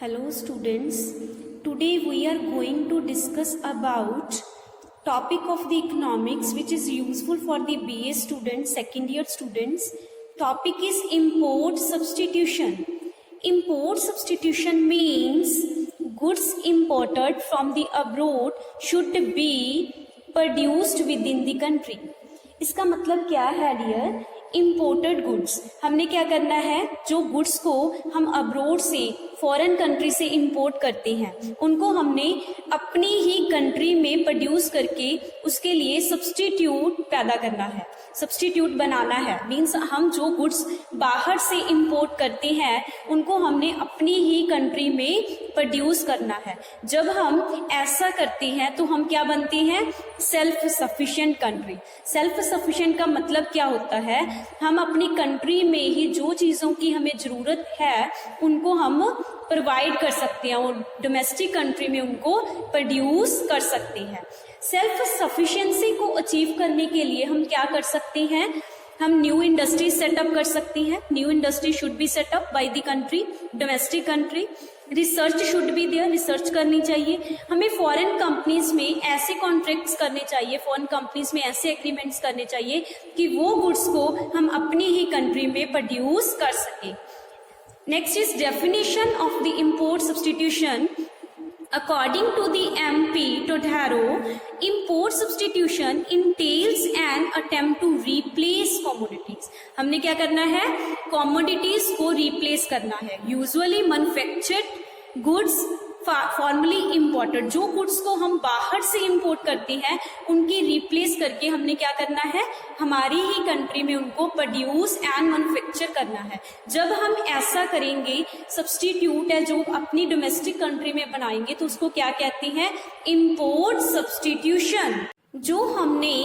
Hello students, today we are going to discuss about topic of the economics which is useful for the BA students, second year students. Topic is import substitution. Import substitution means goods imported from the abroad should be produced within the country. इसका मतलब क्या है dear? Imported goods, हमने क्या करना है, जो goods को हम अब्रोड से फॉरेन कंट्री से इंपोर्ट करते हैं उनको हमने अपनी ही कंट्री में प्रोड्यूस करके उसके लिए सब्स्टिट्यूट पैदा करना है, सब्स्टिट्यूट बनाना है। मीन्स हम जो गुड्स बाहर से इंपोर्ट करते हैं उनको हमने अपनी ही कंट्री में प्रोड्यूस करना है। जब हम ऐसा करते हैं तो हम क्या बनते हैं? Self sufficient country. Self sufficient का मतलब क्या होता है? हम अपनी कंट्री में ही जो चीज़ों की हमें ज़रूरत है उनको हम प्रोवाइड कर सकते हैं और डोमेस्टिक कंट्री में उनको प्रोड्यूस कर सकते हैं। सेल्फ सफिशिएंसी को अचीव करने के लिए हम क्या कर सकते हैं? हम न्यू इंडस्ट्री सेटअप कर सकते हैं। New industry should be setup by the country, domestic country. Research should be there, research करनी चाहिए। हमें फॉरेन कंपनीज में ऐसे कॉन्ट्रैक्ट्स करने चाहिए, फॉरेन कंपनीज में ऐसे एग्रीमेंट्स करने चाहिए कि वो गुड्स को हम अपनी ही कंट्री में प्रोड्यूस कर सके। Next is definition of the import substitution. According to the MP Todharo, import substitution entails an attempt to replace commodities. हमने क्या करना है? commodities को replace करना है। Usually manufactured goods formally imported, जो गुड्स को हम बाहर से इंपोर्ट करते हैं उनकी रिप्लेस करके हमने क्या करना है? हमारी ही कंट्री में उनको प्रोड्यूस एंड मैन्युफैक्चर करना है। जब हम ऐसा करेंगे, सब्स्टिट्यूट है जो अपनी डोमेस्टिक कंट्री में बनाएंगे तो उसको क्या कहते हैं? Import substitution. जो हमने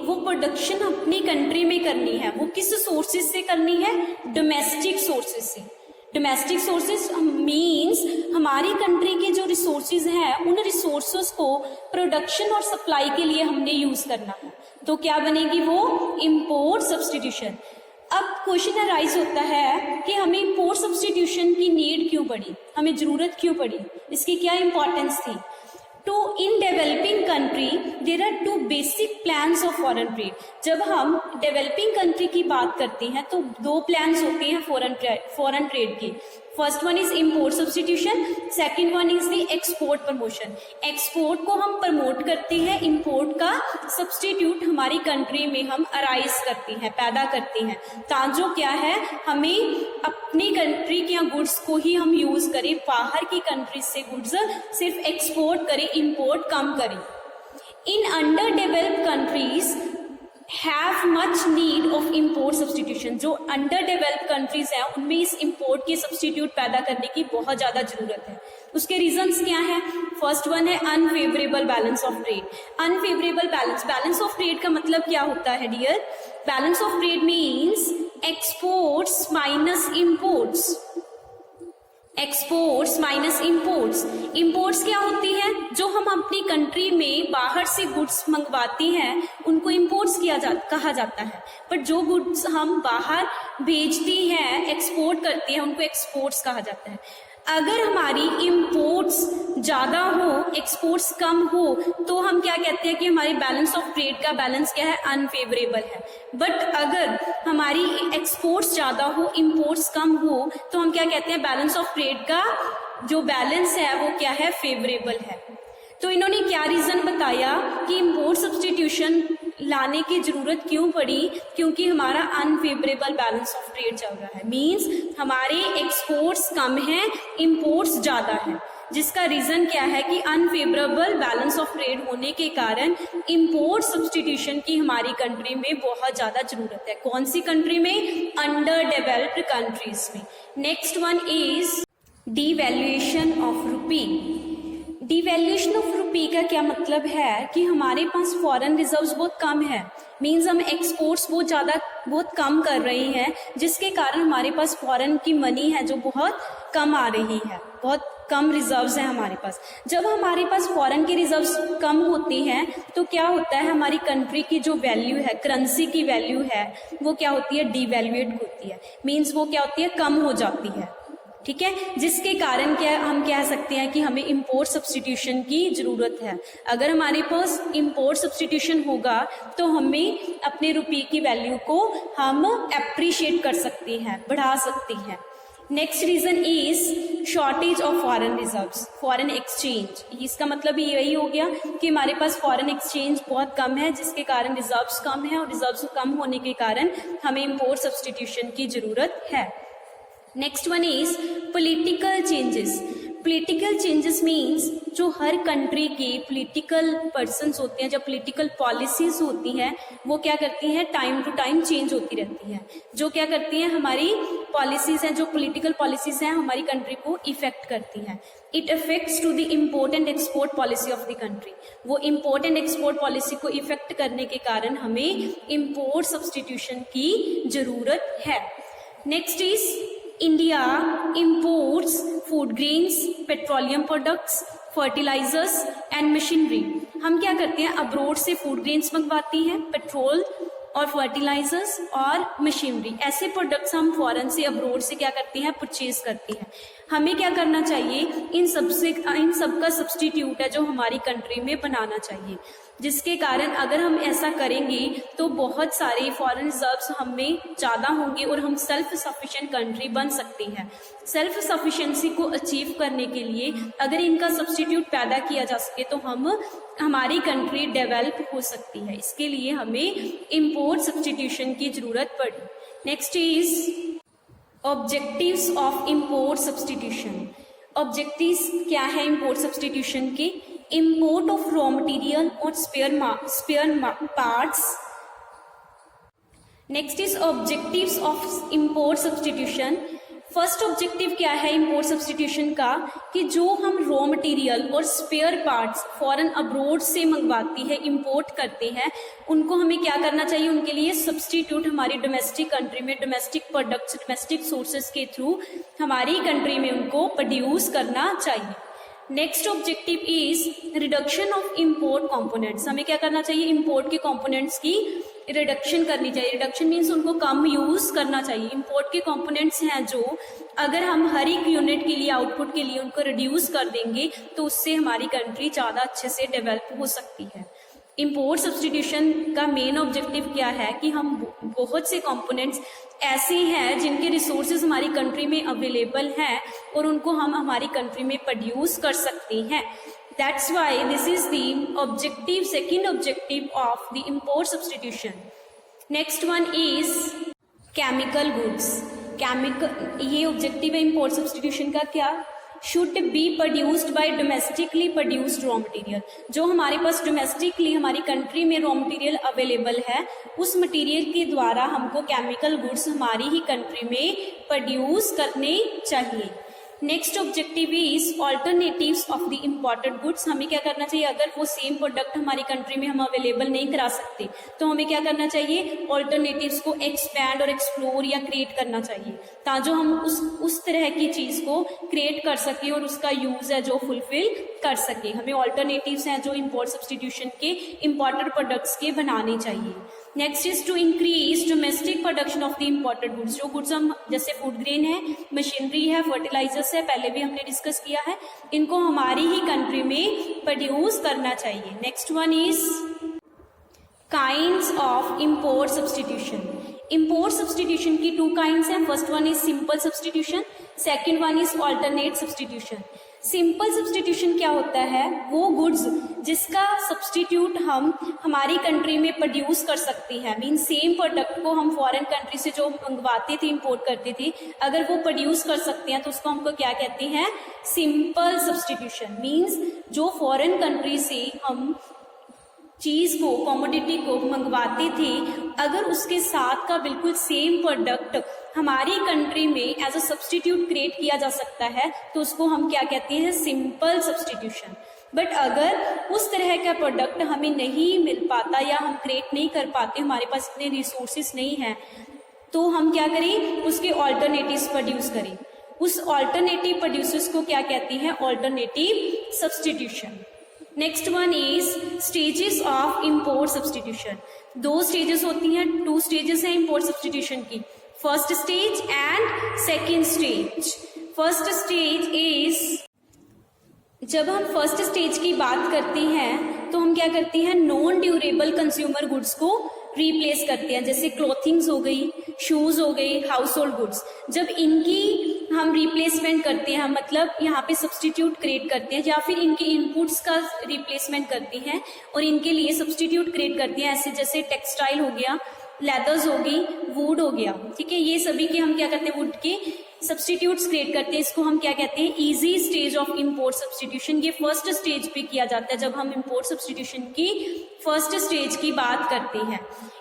वो प्रोडक्शन अपनी कंट्री में करनी है वो किस सोर्सेज से करनी है? डोमेस्टिक सोर्सेज से। डोमेस्टिक सोर्सेज मीन्स हमारी कंट्री के जो रिसोर्सेज हैं उन रिसोर्सेज को प्रोडक्शन और सप्लाई के लिए हमने यूज करना है, तो क्या बनेगी वो? Import substitution. अब क्वेश्चन अराइज होता है कि हमें इंपोर्ट सब्स्टिट्यूशन की नीड क्यों पड़ी, हमें जरूरत क्यों पड़ी, इसकी क्या इंपॉर्टेंस थी? तो in developing country there are two basic plans of foreign trade. जब हम डेवलपिंग कंट्री की बात करते हैं तो दो प्लान्स होते हैं फॉरेन ट्रेड के। First one is import substitution, second one is the export promotion. Export को हम प्रमोट करते हैं, इंपोर्ट का सब्स्टिट्यूट हमारी कंट्री में हम अराइज करते हैं, पैदा करते हैं, ताकि क्या है हमें अपनी कंट्री के गुड्स को ही हम यूज करें, बाहर की कंट्री से गुड्स सिर्फ एक्सपोर्ट करें, इंपोर्ट कम करें। इन under developed countries have much need of import substitution. जो अंडर डेवलप्ड कंट्रीज हैं उनमें इस इम्पोर्ट के सब्स्टिट्यूट पैदा करने की बहुत ज्यादा जरूरत है। उसके रीजंस क्या हैं? फर्स्ट वन है unfavourable balance of trade. Unfavourable balance of trade का मतलब क्या होता है dear? Balance of trade means exports minus imports. Exports minus imports. Imports क्या होती है? जो हम अपनी कंट्री में बाहर से गुड्स मंगवाते हैं उनको इम्पोर्ट्स कहा जाता है, बट जो गुड्स हम बाहर भेजते हैं, एक्सपोर्ट करते हैं, उनको एक्सपोर्ट्स कहा जाता है। अगर हमारी इम्पोर्ट्स ज्यादा हो, एक्सपोर्ट्स कम हो, तो हम क्या कहते हैं कि हमारी बैलेंस ऑफ ट्रेड का बैलेंस क्या है? अनफेवरेबल है। बट अगर हमारी एक्सपोर्ट्स ज्यादा हो, इम्पोर्ट्स कम हो, तो हम क्या कहते हैं? बैलेंस ऑफ ट्रेड का जो बैलेंस है वो क्या है? फेवरेबल है। तो इन्होंने क्या रीजन बताया कि इम्पोर्ट सब्स्टिट्यूशन लाने की जरूरत क्यों पड़ी? क्योंकि हमारा अनफेवरेबल बैलेंस ऑफ ट्रेड चल रहा है। मींस हमारे एक्सपोर्ट्स कम हैं, इंपोर्ट्स ज्यादा हैं, जिसका रीजन क्या है कि अनफेवरेबल बैलेंस ऑफ ट्रेड होने के कारण इंपोर्ट सब्स्टिट्यूशन की हमारी कंट्री में बहुत ज्यादा जरूरत है। कौन सी कंट्री में? अंडर डेवलप्ड कंट्रीज में। Next one is devaluation of रूपी। डिवैल्यूएशन ऑफ रूपी का क्या मतलब है कि हमारे पास फॉरेन रिजर्व्स बहुत कम है। मीन्स हम एक्सपोर्ट्स बहुत कम कर रहे हैं, जिसके कारण हमारे पास फॉरेन की मनी है जो बहुत कम आ रही है, बहुत कम रिजर्व्स हैं हमारे पास। जब हमारे पास फॉरेन के रिजर्व्स कम होते हैं तो क्या होता है? हमारी कंट्री की जो वैल्यू है, करेंसी की वैल्यू है, वो क्या होती है? डिवैल्यूएट होती है। मीन्स वो क्या होती है? कम हो जाती है। ठीक है, जिसके कारण क्या हम कह सकते हैं कि हमें इंपोर्ट सब्स्टिट्यूशन की जरूरत है। अगर हमारे पास इंपोर्ट सब्स्टिट्यूशन होगा तो हमें अपने रुपये की वैल्यू को हम अप्रिशिएट कर सकते हैं, बढ़ा सकते हैं। Next reason is shortage of foreign reserves, foreign exchange. इसका मतलब यही हो गया कि हमारे पास फॉरेन एक्सचेंज बहुत कम है, जिसके कारण रिजर्व्स कम है, और रिजर्व्स कम होने के कारण हमें इंपोर्ट सब्स्टिट्यूशन की जरूरत है। Next one is political changes. Political changes means जो हर कंट्री के पॉलिटिकल पर्सन्स होते हैं, जो पॉलिटिकल पॉलिसीज होती हैं, वो क्या करती हैं, टाइम टू टाइम चेंज होती रहती हैं। जो क्या करती हैं, हमारी पॉलिसीज हैं, जो पॉलिटिकल पॉलिसीज हैं, हमारी कंट्री को इफेक्ट करती हैं। It affects to the import and export policy of the country. वो इम्पोर्ट एंड एक्सपोर्ट पॉलिसी को इफेक्ट करने के कारण हमें इम्पोर्ट सब्स्टिट्यूशन की जरूरत है। Next is India imports food grains, petroleum products, fertilizers and machinery। हम क्या करते हैं, अब्रोड से फूड ग्रेन्स मंगवाती हैं, पेट्रोल और फर्टिलाइजर्स और मशीनरी, ऐसे प्रोडक्ट्स हम फॉरेन से अब्रोड से क्या करते हैं, परचेज करते हैं। हमें क्या करना चाहिए, इन सब का सब्स्टिट्यूट है जो हमारी कंट्री में बनाना चाहिए, जिसके कारण अगर हम ऐसा करेंगे तो बहुत सारे फॉरेन रिजर्व्स हमें ज़्यादा होंगे और हम सेल्फ सफिशिएंट कंट्री बन सकते हैं। सेल्फ सफिशिएंसी को अचीव करने के लिए अगर इनका सब्स्टिट्यूट पैदा किया जा सके तो हमारी कंट्री डेवलप हो सकती है। इसके लिए हमें इंपोर्ट सब्स्टिट्यूशन की जरूरत पड़ी। Next is objectives of import substitution. Objectives क्या है इंपोर्ट सब्स्टिट्यूशन के? इंपोर्ट ऑफ रॉ मटेरियल और spare parts. Next is objectives of import substitution. First objective क्या है इंपोर्ट सब्स्टिट्यूशन का, कि जो हम रॉ मटेरियल और स्पेयर पार्ट्स फॉरेन अब्रोड से मंगवाती है, इंपोर्ट करते हैं, उनको हमें क्या करना चाहिए, उनके लिए सब्स्टिट्यूट हमारी डोमेस्टिक कंट्री में, डोमेस्टिक प्रोडक्ट्स, डोमेस्टिक सोर्सेज के थ्रू हमारी कंट्री में उनको प्रोड्यूस करना चाहिए। Next objective is reduction of import components. हमें क्या करना चाहिए, इंपोर्ट के कंपोनेंट्स की रिडक्शन करनी चाहिए। रिडक्शन मीन्स उनको कम यूज करना चाहिए। इंपोर्ट के कंपोनेंट्स हैं जो अगर हम हर एक यूनिट के लिए, आउटपुट के लिए उनको रिड्यूस कर देंगे तो उससे हमारी कंट्री ज़्यादा अच्छे से डेवलप हो सकती है। इंपोर्ट सब्स्टिट्यूशन का मेन ऑब्जेक्टिव क्या है कि हम बहुत से कंपोनेंट्स ऐसे हैं जिनके रिसोर्सेज हमारी कंट्री में अवेलेबल हैं और उनको हम हमारी कंट्री में प्रोड्यूस कर सकते हैं। That's why this is the objective, second objective of the import substitution. Next one is chemical goods. ये ऑब्जेक्टिव है इंपोर्ट सब्स्टिट्यूशन का क्या? Should be produced by domestically produced raw material. जो हमारे पास डोमेस्टिकली हमारी कंट्री में रॉ मटेरियल अवेलेबल है, उस मटेरियल के द्वारा हमको केमिकल गुड्स हमारी ही कंट्री में प्रोड्यूस करने चाहिए। Next objective is alternatives of the imported goods. हमें क्या करना चाहिए, अगर वो सेम प्रोडक्ट हमारी कंट्री में हम अवेलेबल नहीं करा सकते तो हमें क्या करना चाहिए, ऑल्टरनेटिव्स को एक्सपैंड और एक्सप्लोर या क्रिएट करना चाहिए, ताकि हम उस तरह की चीज को क्रिएट कर सके और उसका यूज है जो फुलफिल कर सके। हमें ऑल्टरनेटिव्स हैं जो इंपोर्ट सब्स्टिट्यूशन के इम्पोर्टेड प्रोडक्ट्स के बनाने चाहिए। Next is to increase domestic production of the imported goods. जो गुड्स हम, जैसे फूड ग्रेन है, मशीनरी है, फर्टिलाइजर्स है, पहले भी हमने डिस्कस किया है, इनको हमारी ही कंट्री में प्रोड्यूस करना चाहिए। Next one is kinds of import substitution. Import substitution की टू काइंड्स हैं। First one is simple substitution, second one is alternate substitution. Simple substitution क्या होता है, वो गुड्स जिसका सब्स्टिट्यूट हम हमारी कंट्री में प्रोड्यूस कर सकते हैं। मीन सेम प्रोडक्ट को हम फॉरेन कंट्री से जो मंगवाते थे, इंपोर्ट करते थे, अगर वो प्रोड्यूस कर सकते हैं तो उसको हमको क्या कहते हैं, सिंपल सब्स्टिट्यूशन। मीन्स जो फॉरेन कंट्री से हम चीज को, कमोडिटी को मंगवाते थे, अगर उसके साथ का बिल्कुल सेम प्रोडक्ट हमारी कंट्री में एज अ सब्स्टिट्यूट क्रिएट किया जा सकता है तो उसको हम क्या कहते हैं, सिंपल सब्स्टिट्यूशन। बट अगर उस तरह का प्रोडक्ट हमें नहीं मिल पाता या हम क्रिएट नहीं कर पाते, हमारे पास इतने रिसोर्सेस नहीं हैं, तो हम क्या करें, उसके ऑल्टरनेटिव्स प्रोड्यूस करें। उस ऑल्टरनेटिव प्रोड्यूसर्स को क्या कहते हैं, alternative substitution. Next one is stages of import substitution. दो स्टेजेस होती हैं, टू स्टेजेस हैं इंपोर्ट सब्स्टिट्यूशन की, first stage and second stage. First stage is, जब हम फर्स्ट स्टेज की बात करते हैं तो हम क्या करते हैं, नॉन ड्यूरेबल कंज्यूमर गुड्स को रिप्लेस करते हैं, जैसे क्लोथिंग्स हो गई, शूज हो गई, हाउस होल्ड गुड्स। जब इनकी हम रिप्लेसमेंट करते हैं, मतलब यहाँ पे सब्सटीट्यूट क्रिएट करते हैं या फिर इनके इनपुट्स का रिप्लेसमेंट करते हैं और इनके लिए सब्सटीट्यूट क्रिएट करते हैं, ऐसे जैसे टेक्सटाइल हो गया, लेदर्स हो गई, वुड हो गया, ठीक है, ये सभी के हम क्या करते हैं, वुड के सब्सटीट्यूट्स क्रिएट करते हैं। इसको हम क्या कहते हैं, easy stage of import substitution. ये फर्स्ट स्टेज पे किया जाता है जब हम इंपोर्ट सब्सटीट्यूशन की फर्स्ट स्टेज की बात करते हैं।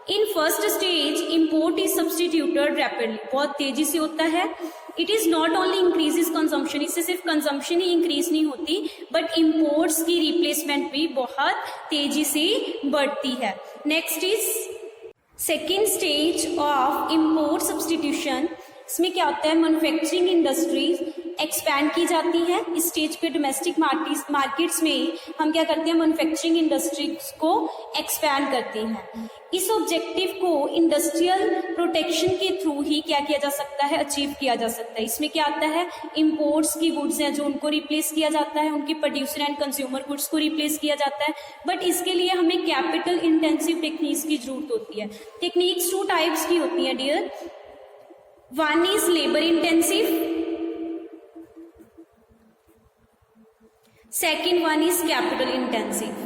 In first stage import is substituted rapidly, बहुत तेजी से होता है। It is not only increases consumption, इससे सिर्फ कंजम्पशन ही इंक्रीज नहीं होती बट इंपोर्ट्स की रिप्लेसमेंट भी बहुत तेजी से बढ़ती है। Next is second stage of import substitution. इसमें क्या होता है, मैन्युफैक्चरिंग इंडस्ट्रीज एक्सपैंड की जाती है। इस स्टेज पे डोमेस्टिक मार्केट्स में हम क्या करते हैं, मैन्युफैक्चरिंग इंडस्ट्रीज को एक्सपैंड करते हैं। इस ऑब्जेक्टिव को इंडस्ट्रियल प्रोटेक्शन के थ्रू ही क्या किया जा सकता है, अचीव किया जा सकता है। इसमें क्या आता है, इंपोर्ट्स की गुड्स हैं जो उनको रिप्लेस किया जाता है, उनके प्रोड्यूसर एंड कंज्यूमर गुड्स को रिप्लेस किया जाता है, बट इसके लिए हमें कैपिटल इंटेंसिव टेक्निक्स की जरूरत होती है। टेक्निक्स टू टाइप्स की होती है dear, one is labour intensive, second one is capital intensive.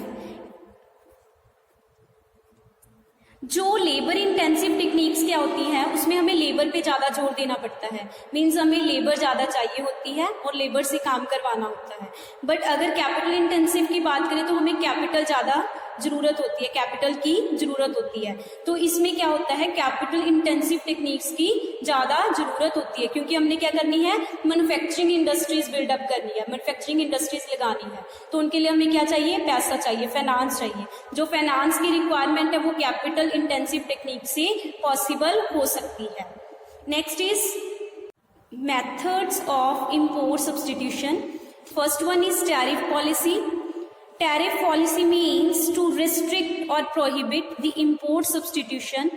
जो लेबर इंटेंसिव टेक्निक्स क्या होती हैं, उसमें हमें लेबर पे ज्यादा जोर देना पड़ता है, मीन्स हमें लेबर ज्यादा चाहिए होती है और लेबर से काम करवाना होता है। बट अगर कैपिटल इंटेंसिव की बात करें तो हमें कैपिटल ज्यादा जरूरत होती है, कैपिटल की जरूरत होती है। तो इसमें क्या होता है, कैपिटल इंटेंसिव टेक्निक्स की ज्यादा जरूरत होती है, क्योंकि हमने क्या करनी है, मैन्युफैक्चरिंग इंडस्ट्रीज बिल्डअप करनी है, मैन्युफैक्चरिंग इंडस्ट्रीज लगानी है। तो उनके लिए हमें क्या चाहिए, पैसा चाहिए, फाइनेंस चाहिए। जो फाइनेंस की रिक्वायरमेंट है वो कैपिटल इंटेंसिव टेक्निक से पॉसिबल हो सकती है। Next is methods of import substitution. First one is tariff policy. Tariff policy means to restrict or prohibit the import substitution.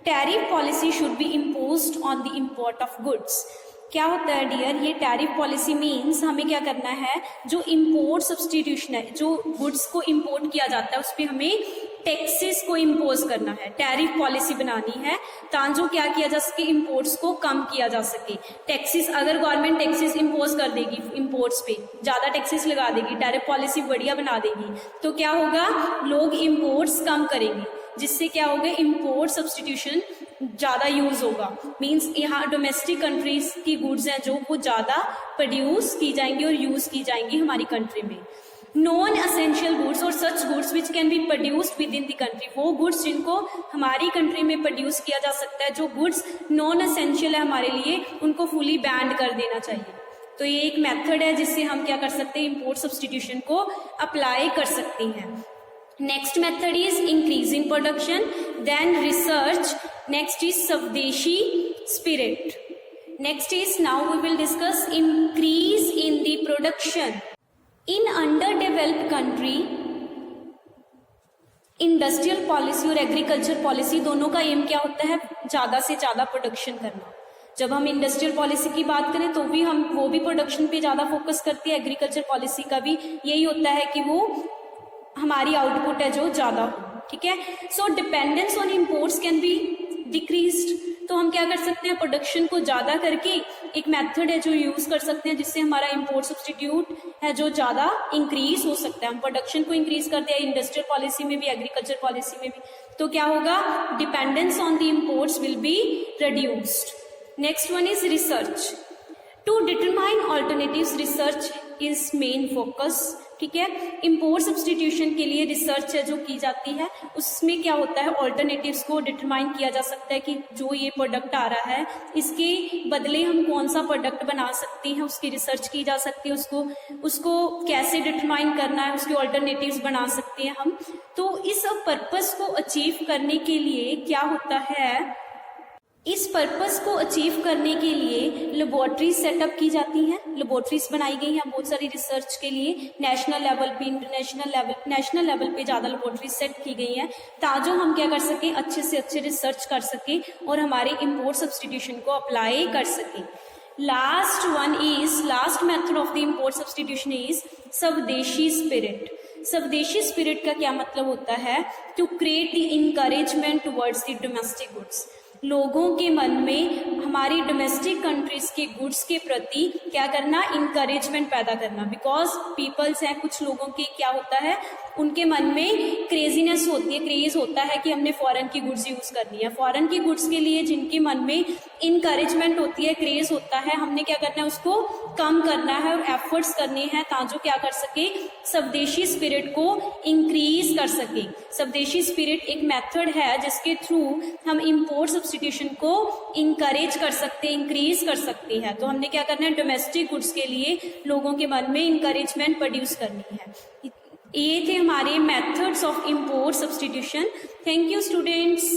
Tariff policy should be imposed on the import of goods. क्या होता है dear, ये tariff policy means हमें क्या करना है, जो import substitution है, जो गुड्स को इम्पोर्ट किया जाता है उस पर हमें टैक्सेस को इम्पोज करना है, टैरिफ पॉलिसी बनानी है ताकि क्या किया जा सके, इम्पोर्ट्स को कम किया जा सके। टैक्सेस, अगर गवर्नमेंट टैक्सेस इम्पोज कर देगी इम्पोर्ट्स पे, ज्यादा टैक्सेस लगा देगी, टैरिफ पॉलिसी बढ़िया बना देगी, तो क्या होगा, लोग इम्पोर्ट्स कम करेंगे, जिससे क्या होगा, इम्पोर्ट सब्सटीट्यूशन ज्यादा यूज होगा। मींस यहाँ डोमेस्टिक कंट्रीज की गुड्स हैं जो वो ज्यादा प्रोड्यूस की जाएंगी और यूज की जाएंगी हमारी कंट्री में। नॉन एसेंशियल गुड्स और such goods which can be produced with in the country, वो गुड्स जिनको हमारी कंट्री में प्रोड्यूस किया जा सकता है, जो गुड्स नॉन एसेंशियल है हमारे लिए, उनको फुली बैन कर देना चाहिए। तो ये एक मेथड है जिससे हम क्या कर सकते हैं, इम्पोर्ट सब्सटीट्यूशन को अप्लाई कर सकते हैं। Next method is increasing production, then research, next is swadeshi spirit. Next is now we will discuss increase in the production. In under developed country industrial policy और एग्रीकल्चर पॉलिसी दोनों का M क्या होता है, ज्यादा से ज्यादा प्रोडक्शन करना। जब हम इंडस्ट्रियल पॉलिसी की बात करें तो भी हम वो भी प्रोडक्शन पे ज्यादा फोकस करती है, एग्रीकल्चर पॉलिसी का भी यही होता है कि वो हमारी आउटपुट है जो ज्यादा हो, ठीक है। So dependence on imports can be decreased, तो हम क्या कर सकते हैं, प्रोडक्शन को ज्यादा करके एक मेथड है जो यूज कर सकते हैं जिससे हमारा इंपोर्ट सब्सटीट्यूट है जो ज्यादा इंक्रीज हो सकता है। हम प्रोडक्शन को इंक्रीज करते हैं इंडस्ट्रियल पॉलिसी में भी, एग्रीकल्चर पॉलिसी में भी, तो क्या होगा, dependence on the imports will be reduced. Next one is research. To determine alternatives, research is main focus, ठीक है। इंपोर्ट सब्सटीट्यूशन के लिए रिसर्च है जो की जाती है, उसमें क्या होता है, ऑल्टरनेटिव्स को डिटरमाइन किया जा सकता है कि जो ये प्रोडक्ट आ रहा है इसके बदले हम कौन सा प्रोडक्ट बना सकते हैं, उसकी रिसर्च की जा सकती है, उसको कैसे डिटरमाइन करना है, उसके ऑल्टरनेटिव्स बना सकते हैं हम। तो इस पर्पस को अचीव करने के लिए क्या होता है, इस पर्पस को अचीव करने के लिए लेबोरेटरीज सेटअप की जाती हैं, लेबोरेटरीज बनाई गई हैं बहुत सारी रिसर्च के लिए, नेशनल लेवल पे, नेशनल लेवल पे ज्यादा लेबोरेटरीज सेट की गई हैं ताकि हम क्या कर सकें, अच्छे से अच्छे रिसर्च कर सकें और हमारे इंपोर्ट सब्सटीट्यूशन को अप्लाई कर सकें। Last method of the import substitution is swadeshi spirit. Swadeshi spirit का क्या मतलब होता है? To create the encouragement towards the domestic goods. लोगों के मन में हमारी डोमेस्टिक कंट्रीज के गुड्स के प्रति क्या करना? इनकरेजमेंट पैदा करना। बिकॉज पीपल्स हैं, कुछ लोगों के क्या होता है, उनके मन में क्रेजीनेस होती है, क्रेज होता है कि हमने फॉरेन की गुड्स यूज करनी है। फॉरेन की गुड्स के लिए जिनके मन में इनकरेजमेंट होती है, क्रेज होता है, हमने क्या करना है? उसको कम करना है और एफर्ट्स करने हैं ताकि क्या कर सके? स्वदेशी स्पिरिट को इंक्रीज कर सके। स्वदेशी स्पिरिट एक मेथड है जिसके थ्रू हम इम्पोर्ट सब्सटीट्यूशन को इंकरेज कर सकते हैं, इंक्रीज कर सकते हैं। तो हमने क्या करना है? डोमेस्टिक गुड्स के लिए लोगों के मन में इंकरेजमेंट प्रोड्यूस करनी है। ये थे हमारे methods of import substitution. Thank you students.